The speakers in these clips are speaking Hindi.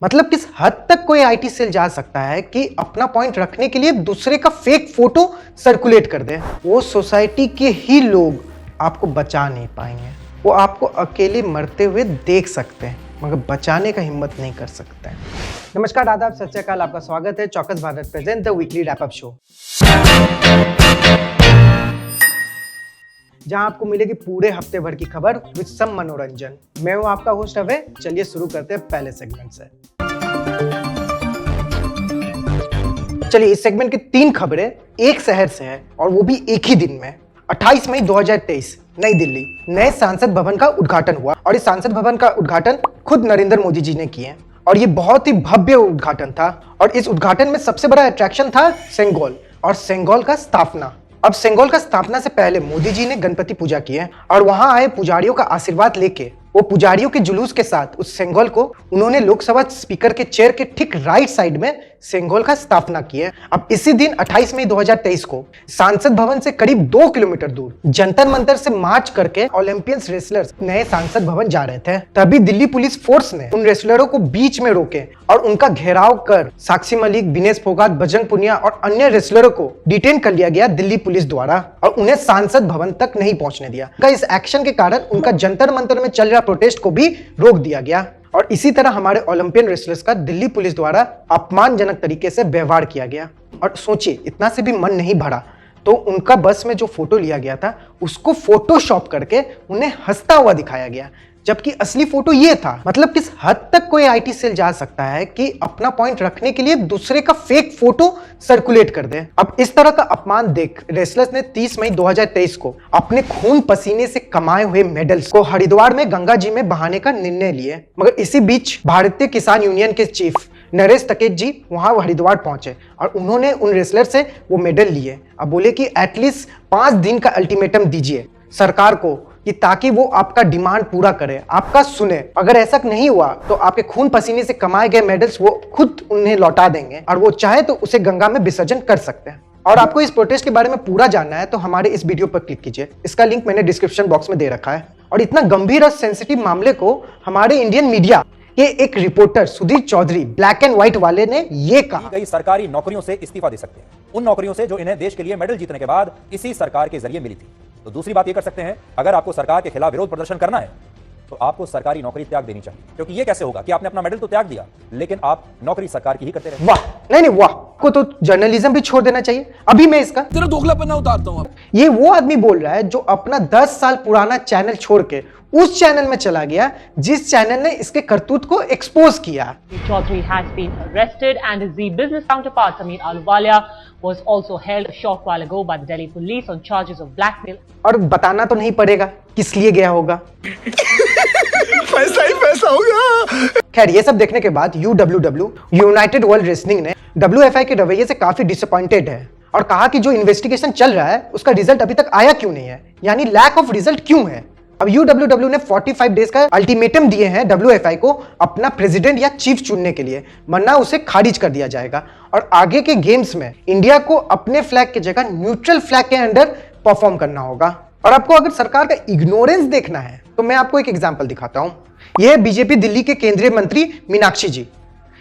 मतलब किस हद तक कोई आईटी सेल जा सकता है कि अपना पॉइंट रखने के लिए दूसरे का फेक फोटो सर्कुलेट कर दे। वो सोसाइटी के ही लोग आपको बचा नहीं पाएंगे। वो आपको अकेले मरते हुए देख सकते हैं मगर बचाने का हिम्मत नहीं कर सकते हैं। नमस्कार, आदाब, सत श्री अकाल। आपका स्वागत है चौकस Bharat present the weekly wrap up show, जहां आपको मिलेगी पूरे हफ्ते भर की खबर विद सम मनोरंजन। मैं हूं आपका होस्ट अभय। चलिए शुरू करते हैं पहले सेगमेंट से। चलिए, इस सेगमेंट की 3 खबरें एक शहर से है और वो भी एक ही दिन में। 28 मई 2023 नई दिल्ली नए सांसद भवन का उद्घाटन हुआ और इस सांसद भवन का उद्घाटन खुद नरेंद्र मोदी जी ने किए और ये बहुत ही भव्य उद्घाटन था। और इस उद्घाटन में सबसे बड़ा अट्रैक्शन था सेंगोल और सेंगोल का स्थापना। अब सेंगोल का स्थापना से पहले मोदी जी ने गणपति पूजा की है और वहां आए पुजारियों का आशीर्वाद लेके वो पुजारियों के जुलूस के साथ उस सेंगोल को उन्होंने लोकसभा स्पीकर के चेयर के ठीक राइट साइड में सेंगोल का स्थापना की है। अब इसी दिन 28 मई 2023 को सांसद भवन से करीब 2 किलोमीटर दूर जंतर मंतर से मार्च करके ओलंपियंस रेसलर्स नए सांसद भवन जा रहे थे। तभी दिल्ली पुलिस फोर्स ने उन रेसलरों को बीच में रोके और उनका घेराव कर साक्षी मलिक, विनेश फोगाट, बजरंग पुनिया और अन्य रेसलरों को डिटेन कर लिया गया दिल्ली पुलिस द्वारा और उन्हें सांसद भवन तक नहीं पहुंचने दिया। इस एक्शन के कारण उनका जंतर मंतर में चल रहा प्रोटेस्ट को भी रोक दिया गया और इसी तरह हमारे ओलंपियन रेसलर्स का दिल्ली पुलिस द्वारा अपमानजनक तरीके से व्यवहार किया गया। और सोचिए, इतना से भी मन नहीं भरा तो उनका बस में जो फोटो लिया गया था उसको फोटोशॉप करके उन्हें हंसता हुआ दिखाया गया, जबकि असली फोटो ये था। मतलब किस हद तक कोई आईटी सेल जा सकता है कि अपना पॉइंट रखने के लिए दूसरे का फेक फोटो सर्कुलेट कर दे। अब इस तरह का अपमान देख रेसलर्स ने 30 मई 2023 को अपने खून पसीने से कमाए हुए मेडल्स को हरिद्वार में गंगा जी में बहाने का निर्णय लिए। मगर इसी बीच भारतीय किसान यूनियन के चीफ नरेश तकेत जी वहां हरिद्वार पहुंचे और उन्होंने उन रेसलर से वो मेडल लिए। अब बोले कि एटलीस्ट 5 दिन का अल्टीमेटम दीजिए सरकार को कि ताकि वो आपका डिमांड पूरा करे, आपका सुने। अगर ऐसा नहीं हुआ तो आपके खून पसीने से कमाए गए मेडल्स वो खुद उन्हें लौटा देंगे और वो चाहे तो उसे गंगा में विसर्जन कर सकते हैं। और आपको इस प्रोटेस्ट के बारे में पूरा जानना है तो हमारे इस वीडियो पर क्लिक कीजिए। इसका लिंक मैंने डिस्क्रिप्शन बॉक्स में दे रखा है। और इतना गंभीर और सेंसिटिव मामले को हमारे इंडियन मीडिया के एक reporter Sudhir Chaudhary black and white वाले ने ये कहा, कई सरकारी नौकरियों से इस्तीफा दे सकते हैं, उन नौकरियों से जो इन्हें देश के लिए मेडल जीतने के बाद इसी सरकार के जरिए मिली थी। तो दूसरी बात ये कर सकते हैं, अगर आपको सरकार के खिलाफ विरोध प्रदर्शन करना है तो आपको सरकारी नौकरी त्याग देनी चाहिए, क्योंकि ये कैसे होगा कि आपने अपना मेडल तो त्याग दिया लेकिन आप नौकरी सरकार की ही करते रहे। वाह, नहीं वाह को तो जर्नलिज्म भी छोड़ देना चाहिए। अभी मैं इसका तेरा दोगलापन उतारता हूं। ये वो आदमी बोल रहा है जो अपना 10 साल पुराना चैनल छोड़ के उस चैनल में चला गया जिस चैनल ने इसके करतूत को एक्सपोज किया। Chaudhary has been arrested and his business counterpart Sameer Ahluwalia was also held a short while ago by the Delhi police on charges of blackmail. और बताना तो नहीं पड़ेगा किस लिए गया होगा। पैसा ही पैसा होगा। खैर, ये सब देखने के बाद UWW यूनाइटेड वर्ल्ड रेसलिंग ने WFI के रवैये से काफी डिसअपॉइंटेड है और कहा कि जो इन्वेस्टिगेशन चल रहा है उसका रिजल्ट अभी तक आया क्यों नहीं है, यानी लैक ऑफ रिजल्ट क्यों है। अब UWW ने 45 डेज का अल्टीमेटम दिए हैं WFI को अपना प्रेसिडेंट या चीफ चुनने के लिए, वरना उसे खारिज कर दिया जाएगा और आगे के गेम्स में इंडिया को अपने फ्लैग की जगह न्यूट्रल फ्लैग के अंडर परफॉर्म करना होगा। और आपको अगर सरकार का इग्नोरेंस देखना है तो मैं आपको एक एग्जांपल दिखाता हूं। यह बीजेपी दिल्ली के केंद्रीय मंत्री मीनाक्षी जी,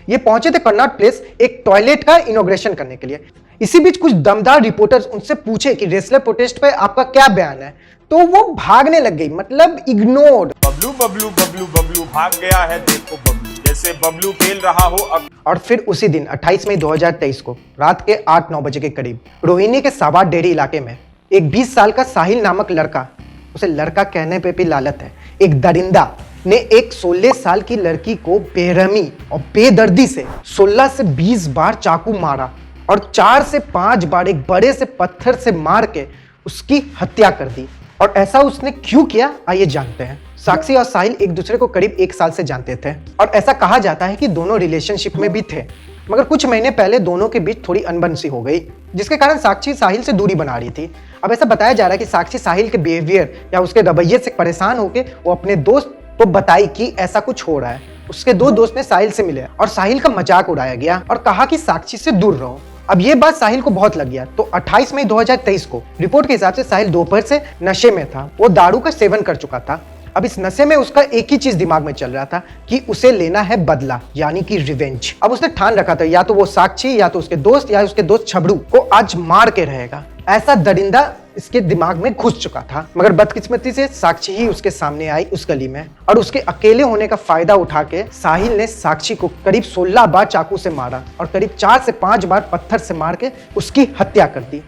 ये पहुंचे थे कन्नॉट प्लेस एक टॉयलेट का इनॉग्रेशन करने के लिए। इसी बीच कुछ दमदार रिपोर्टर्स उनसे पूछे कि रेसलर प्रोटेस्ट पे आपका क्या बयान है, तो वो भागने लग गई, मतलब इग्नोर्ड। बबलू बबलू बबलू बबलू भाग गया है, देखो बबलू जैसे बबलू खेल रहा हो अब। और फिर उसी दिन 28 मई 2023 को रात के 8-9 बजे के करीब रोहिणी के साबाद डेरी इलाके में एक 20 साल का साहिल नामक लड़का, उसे लड़का कहने पे भी लालत है, एक दरिंदा ने एक 16 साल की लड़की को बेरहमी और बेदर्दी से 16 से 20 बार चाकू मारा और 4 से 5 बार एक बड़े से पत्थर से मार के उसकी हत्या कर दी। और ऐसा उसने क्यों किया, आइए जानते हैं। साक्षी और साहिल एक दूसरे को करीब 1 साल से जानते थे और ऐसा कहा जाता है कि दोनों रिलेशनशिप में भी थे, मगर कुछ महीने पहले दोनों के बीच थोड़ी अनबन सी हो गई जिसके कारण साक्षी साहिल से दूरी बना रही थी। अब ऐसा बताया जा रहा है कि साक्षी साहिल के बिहेवियर या उसके रवैये से परेशान होकर वो अपने दोस्त को बताई कि ऐसा कुछ हो रहा है। उसके 2 दोस्त ने साहिल से मिले और साहिल का मजाक उड़ाया गया और कहा कि साक्षी से दूर रहो। अब ये बात साहिल को बहुत लग गया, तो 28 मई 2023 को रिपोर्ट के हिसाब से साहिल दोपहर से नशे में था, वो दारू का सेवन कर चुका था। अब इस नशे में उसका एक ही चीज दिमाग में चल रहा था कि उसे लेना है बदला, यानी कि रिवेंज। अब उसने ठान रखा था या तो वो साक्षी, या तो उसके दोस्त, या उसके दोस्त छबड़ू को आज मार के रहेगा। ऐसा दरिंदा इसके दिमाग में घुस चुका था। मगर बदकिस्मती से साक्षी ही उसके सामने आई उस गली में, और उसके अकेले होने का फायदा उठा के साहिल ने साक्षी को करीब 16 बार चाकू से मारा और करीब 4 से 5 बार पत्थर से मार के उसकी हत्या कर दी।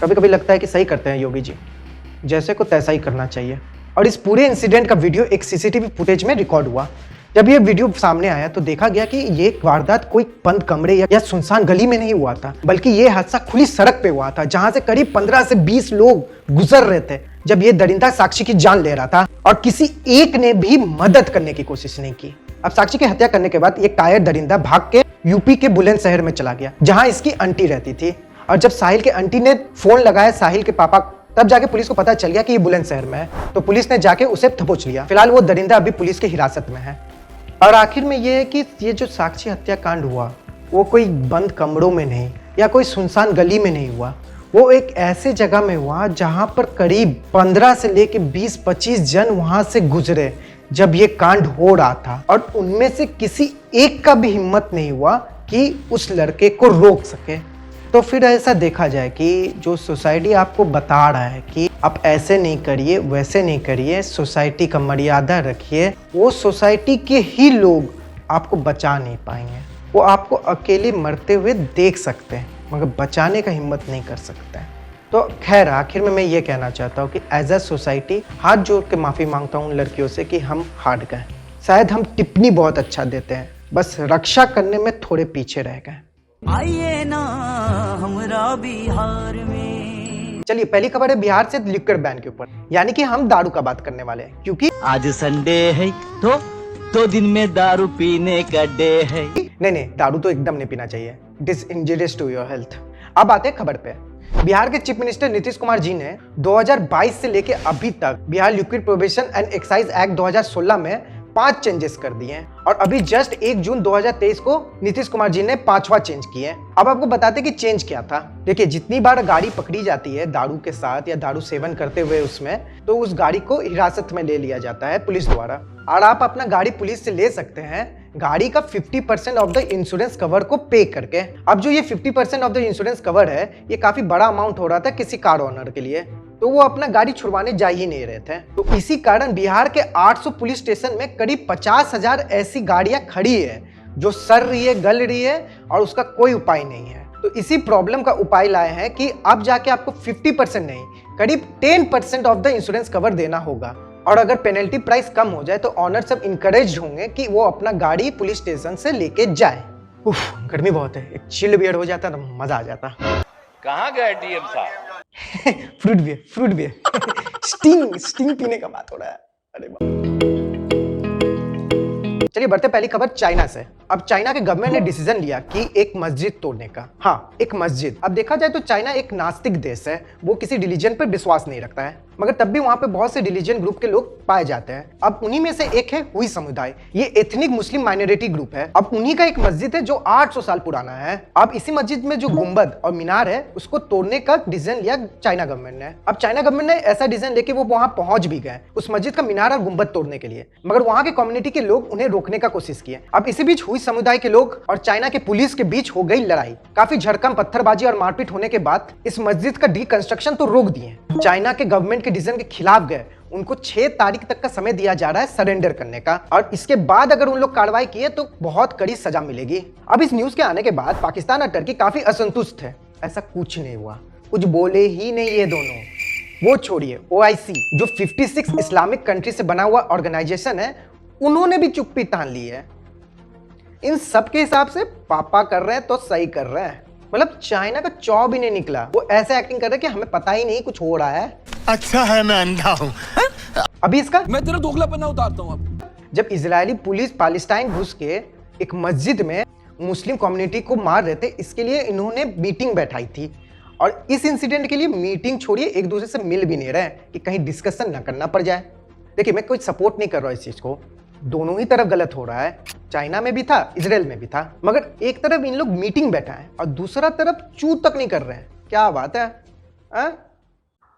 कभी कभी लगता है कि सही करते हैं योगी जी, जैसे को तैसा ही करना चाहिए। और इस पूरे इंसिडेंट का वीडियो एक सीसीटीवी फुटेज में रिकॉर्ड हुआ। जब ये वीडियो सामने आया तो देखा गया कि ये वारदात कोई बंद कमरे या सुनसान गली में नहीं हुआ था, बल्कि ये हादसा खुली सड़क पे हुआ था, जहां से करीब 15 से 20 लोग गुजर रहे थे जब ये दरिंदा साक्षी की जान ले रहा था, और किसी एक ने भी मदद करने की कोशिश नहीं की। अब साक्षी की हत्या करने के बाद ये कायर दरिंदा भाग के यूपी के बुलंदशहर में चला गया, जहां इसकी आंटी रहती थी। और जब साहिल के आंटी ने फोन लगाया साहिल के पापा, तब जाके पुलिस को पता चल गया कि ये बुलंदशहर में है, तो पुलिस ने जाके उसे दबोच लिया। फिलहाल वो दरिंदा अभी पुलिस की हिरासत में है। और आखिर में ये है कि ये जो साक्षी हत्याकांड हुआ वो कोई बंद कमरों में नहीं या कोई सुनसान गली में नहीं हुआ, वो एक ऐसे जगह में हुआ जहां पर करीब 15 से लेके 20-25 जन वहां से गुजरे जब ये कांड हो रहा था, और उनमें से किसी एक का भी हिम्मत नहीं हुआ कि उस लड़के को रोक सके। तो फिर ऐसा देखा जाए कि जो सोसाइटी आपको बता रहा है कि आप ऐसे नहीं करिए, वैसे नहीं करिए, सोसाइटी का मर्यादा रखिए, वो सोसाइटी के ही लोग आपको बचा नहीं पाएंगे। वो आपको अकेले मरते हुए देख सकते हैं मगर बचाने का हिम्मत नहीं कर सकते हैं। तो खैर आखिर में मैं ये कहना चाहता हूँ कि एज अ सोसाइटी हाथ जोड़ के माफ़ी मांगता हूँ उन लड़कियों से कि हम हार गए। शायद हम टिप्पणी बहुत अच्छा देते हैं, बस रक्षा करने में थोड़े पीछे रह गए। आइए ना हमरा बिहार में। चलिए पहली खबर है बिहार से लिक्वर बैन के ऊपर, यानी कि हम दारू का बात करने वाले हैं, क्योंकि आज संडे है तो दिन में दारू पीने का डे है। नहीं, दारू तो एकदम नहीं पीना चाहिए, it is injurious to your health. अब आते हैं खबर पे। बिहार के चीफ मिनिस्टर नीतीश कुमार जी ने 2022 से लेके अभी तक Bihar liquid prohibition and excise act 2016 में 5 चेंजेस कर दिए हैं, और अभी जस्ट 1 जून 2023 को नीतीश कुमार जी ने 5वां चेंज किया है। अब आपको बताते कि चेंज क्या था। देखिए, जितनी बार गाड़ी पकड़ी जाती है दारू के साथ या दारू सेवन करते हुए उसमें, तो उस गाड़ी को हिरासत में ले लिया जाता है पुलिस द्वारा, और आप अपना गाड़ी पुलिस से ले सकते हैं गाड़ी का 50% ऑफ द इंश्योरेंस कवर को पे करके। अब जो ये 50% ऑफ द इंश्योरेंस कवर है, ये काफी बड़ा अमाउंट हो रहा था किसी कार ओनर के लिए, तो वो अपना गाड़ी छुड़वाने जा ही नहीं रहे थे। तो इसी कारण बिहार के 800 पुलिस स्टेशन में करीब 50,000 ऐसी गाड़ियां खड़ी है जो सड़ रही है, गल रही है, और उसका कोई उपाय नहीं है। तो इसी प्रॉब्लम का उपाय लाए हैं कि अब जाके आपको 50% नहीं, करीब 10% ऑफ द इंश्योरेंस कवर देना होगा, और अगर पेनल्टी प्राइस कम हो जाए तो ऑनर सब इनकरेज होंगे कि वो अपना गाड़ी पुलिस स्टेशन से लेके जाए। गर्मी बहुत है, एक चिल बियर हो जाता तो मजा आ जाता। कहाँ गए डीएम साहब? फ्रूट बियर स्टिंग पीने का बात हो रहा है। अरे बाप। चलिए बढ़ते पहली खबर चाइना से। अब चाइना के गवर्नमेंट ने डिसीजन लिया कि एक मस्जिद तोड़ने का। हाँ, एक मस्जिद। अब देखा जाए तो चाइना एक नास्तिक देश है, वो किसी रिलीजन पर विश्वास नहीं रखता है, मगर तब भी वहां पे बहुत से रिलीजन ग्रुप के लोग पाए जाते हैं। अब उन्हीं में से एक है हुई समुदाय, ये एथनिक मुस्लिम माइनॉरिटी ग्रुप है। अब उन्हीं का एक मस्जिद है जो 800 साल पुराना है। अब इसी मस्जिद में जो गुंबद और मीनार है उसको तोड़ने का डिसीजन लिया चाइना गवर्नमेंट ने। अब चाइना गवर्नमेंट ने ऐसा डिसीजन लेके वो वहां पहुंच भी गए उस मस्जिद का मीनार और गुंबद तोड़ने के लिए, मगर वहां के कम्युनिटी के लोग उन्हें रोकने का कोशिश किए। अब इसी बीच हुई समुदाय के लोग और चाइना के पुलिस के बीच हो गई लड़ाई। काफी झड़कम, पत्थरबाजी और मारपीट होने के बाद इस मस्जिद का डिकंस्ट्रक्शन तो रोक दिए। चाइना के गवर्नमेंट के डिसीजन के खिलाफ गए, उनको 6 तारीख तक का समय दिया जा रहा है सरेंडर करने का, और इसके बाद अगर उन लोग कार्रवाई किए तो बहुत कड़ी सजा मिलेगी। अब इस न्यूज के आने के बाद पाकिस्तान और टर्की काफी असंतुष्ट थे। ऐसा कुछ नहीं हुआ, कुछ बोले ही नहीं ये दोनों। वो छोड़िए, OIC जो 56 इस्लामिक कंट्री से बना हुआ ऑर्गेनाइजेशन है, उन्होंने भी चुप्पी तान ली है। इन सब के हिसाब से पापा कर रहे हैं तो सही कर रहे हैं, मतलब चाइना का चौ भी नहीं निकला। वो ऐसे एक्टिंग कर रहे हैं कि हमें पता ही नहीं कुछ हो रहा है। अच्छा है मैं अंधा हूँ। अभी इसका मैं तेरा दोगलापना उतारता हूँ अब। जब इजरायली पुलिस पैलेस्टाइन घुस के एक मस्जिद में मुस्लिम कम्युनिटी को मार रहे थे, इसके लिए इन्होंने मीटिंग बैठाई थी, और इस इंसिडेंट के लिए मीटिंग छोड़िए एक दूसरे से मिल भी नहीं रहे कि कहीं डिस्कशन ना करना पड़ जाए। देखिए, मैं कोई सपोर्ट नहीं कर रहा इस चीज को, दोनों ही तरफ गलत हो रहा है, चाइना में भी था, इजराइल में भी था, मगर एक तरफ इन लोग मीटिंग बैठा है और दूसरा तरफ चू तक नहीं कर रहे हैं। क्या बात है?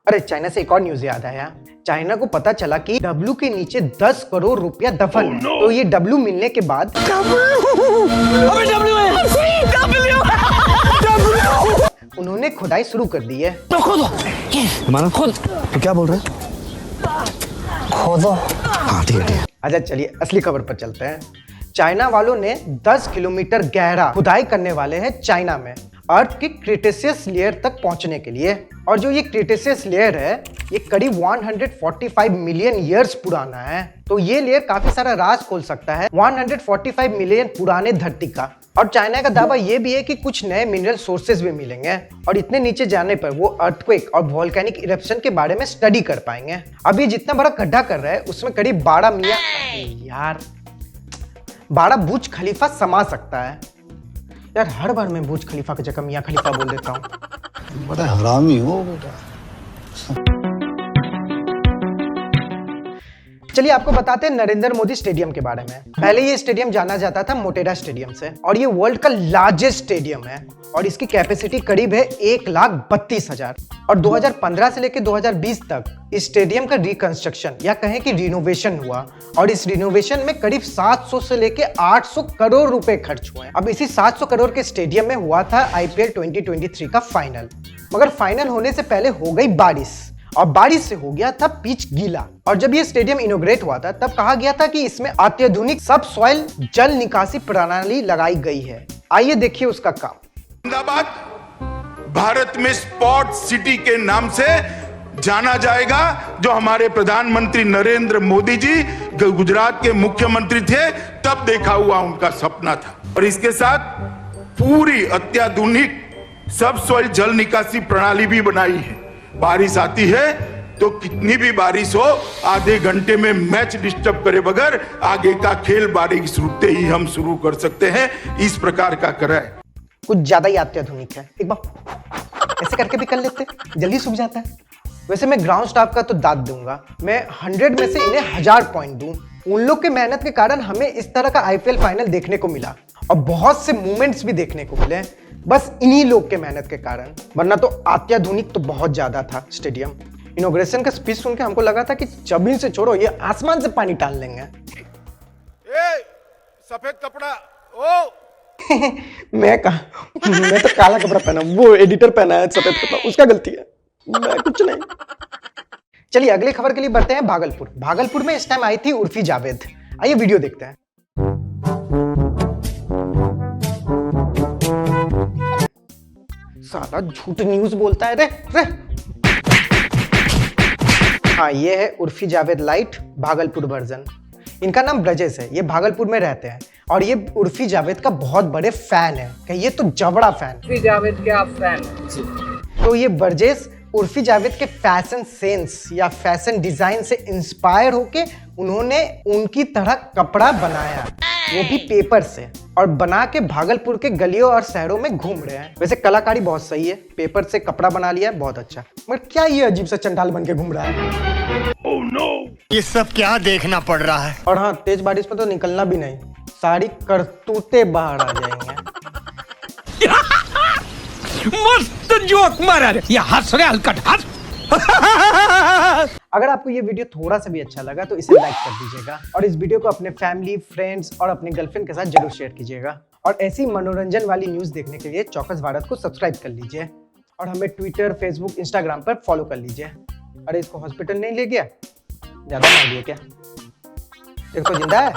अरे चाइना से एक और न्यूज याद आया। चाइना को पता चला कि डब्लू के नीचे 10 करोड़ रुपया दफन है। तो ये डब्लू मिलने के बाद उन्होंने खुदाई शुरू कर दी है। तो खोदो हमारा खोद तो क्या बोल रहे खोदो। हाँ ठीक है। अच्छा चलिए असली खबर पर चलते हैं। चाइना वालों ने 10 किलोमीटर गहरा खुदाई करने वाले हैं चाइना में अर्थ के क्रिटेशियस लेयर तक पहुंचने के लिए। और जो ये क्रिटेशियस लेयर है ये करीब 145 मिलियन ईयर्स पुराना है। तो ये लेयर काफी सारा राज खोल सकता है 145 मिलियन पुराने धरती का। और चाइना का दावा ये भी है कि कुछ नए मिनरल सोर्सेज भी मिलेंगे और इतने नीचे जाने पर वो अर्थक्वेक और वोल्केनिक इरप्शन के बारे में स्टडी कर पाएंगे। अब ये जितना बड़ा गड्ढा कर रहा है उसमें करीब 12 बुर्ज खलीफा समा सकता है। यार हर बार मैं बुर्ज खलीफा की जगह मियां खलीफा बोल देता हूँ। बड़ा हरामी हो बेटा। चलिए आपको बताते हैं नरेंद्र मोदी स्टेडियम के बारे में। पहले ये स्टेडियम जाना जाता था मोटेरा स्टेडियम से और ये वर्ल्ड का लार्जेस्ट स्टेडियम है और इसकी कैपेसिटी करीब है 1,32,000। और 2015 से लेकर 2020 तक इस स्टेडियम का रिकंस्ट्रक्शन या कहें कि रिनोवेशन हुआ और इस रिनोवेशन में करीब 700 से लेकर 800 करोड़ रुपए खर्च हुए। अब इसी 700 करोड़ के स्टेडियम में हुआ था IPL 2023 का फाइनल, मगर फाइनल होने से पहले हो गई बारिश और बारिश से हो गया था पिच गीला। और जब ये स्टेडियम इनॉग्रेट हुआ था तब कहा गया था कि इसमें अत्याधुनिक सब सॉइल जल निकासी प्रणाली लगाई गई है। आइए देखिए उसका काम। अहमदाबाद भारत में स्पोर्ट सिटी के नाम से जाना जाएगा। जो हमारे प्रधानमंत्री नरेंद्र मोदी जी गुजरात के मुख्यमंत्री थे तब देखा हुआ उनका सपना था। और इसके साथ पूरी अत्याधुनिक सब सॉइल जल निकासी प्रणाली भी बनाई है। बारिश आती है तो कितनी भी बारिश हो आधे घंटे में मैच डिस्टर्ब करे बगैर आगे का खेल बारिश रुकते ही हम शुरू कर सकते हैं। इस प्रकार का कराए कुछ ज्यादा ही अत्याधुनिक है। एक बार ऐसे करके भी कर लेते, जल्दी सूख जाता है। वैसे मैं ग्राउंड स्टाफ का तो दाद दूंगा, मैं 100 में से इन्हें 1000 पॉइंट दूं। उन लोग के मेहनत के कारण हमें इस तरह का IPL फाइनल देखने को मिला और बहुत से मूवमेंट्स भी देखने को मिले बस इन्हीं लोग के मेहनत के कारण, वरना तो अत्याधुनिक तो बहुत ज्यादा था स्टेडियम। इनॉग्रेशन का स्पीच सुन के हमको लगा था कि जमीन से छोड़ो ये आसमान से पानी टाल लेंगे। सफेद कपड़ा ओ मैं तो काला कपड़ा पहना, वो एडिटर पहना है सफेद कपड़ा, उसका गलती है, मैं कुछ नहीं। चलिए अगली खबर के लिए बढ़ते हैं भागलपुर। भागलपुर में इस टाइम आई थी उर्फी जावेद। आइए वीडियो देखते हैं। साला झूठ न्यूज बोलता है रे। हाँ ये है उर्फी जावेद लाइट भागलपुर वर्जन। इनका नाम ब्रजेश है, ये भागलपुर में रहते हैं और ये उर्फी जावेद का बहुत बड़े फैन है। कहिए तो जबड़ा फैन। उर्फी जावेद के आप फैन? तो ये ब्रजेश उर्फी जावेद के फैशन सेंस या फैशन डिजाइन से इंस्पायर होके उन्होंने उनकी तरह कपड़ा बनाया, वो भी पेपर से, और बना के भागलपुर के गलियों और शहरों में घूम रहे हैं। वैसे कलाकारी बहुत सही है, पेपर से कपड़ा बना लिया है, बहुत अच्छा। मगर क्या ये अजीब सा चंडाल बन के घूम रहा है? ओह नो, ये सब क्या देखना पड़ रहा है। और हाँ तेज बारिश में तो निकलना भी नहीं, सारी करतूते बाहर आ जाएंगे। मस्त जोक मारा रे, ये हंस रहे हलकट हंस। अगर आपको ये वीडियो थोड़ा सा भी अच्छा लगा तो इसे लाइक कर दीजिएगा और इस वीडियो को अपने फैमिली, फ्रेंड्स और अपने गर्लफ्रेंड के साथ जरूर शेयर कीजिएगा। और ऐसी मनोरंजन वाली न्यूज देखने के लिए चौकस भारत को सब्सक्राइब कर लीजिए और हमें ट्विटर, फेसबुक, इंस्टाग्राम पर फॉलो कर लीजिए। अरे इसको हॉस्पिटल नहीं ले गया, ज्यादा मार दिया क्या? देखो जिंदा है।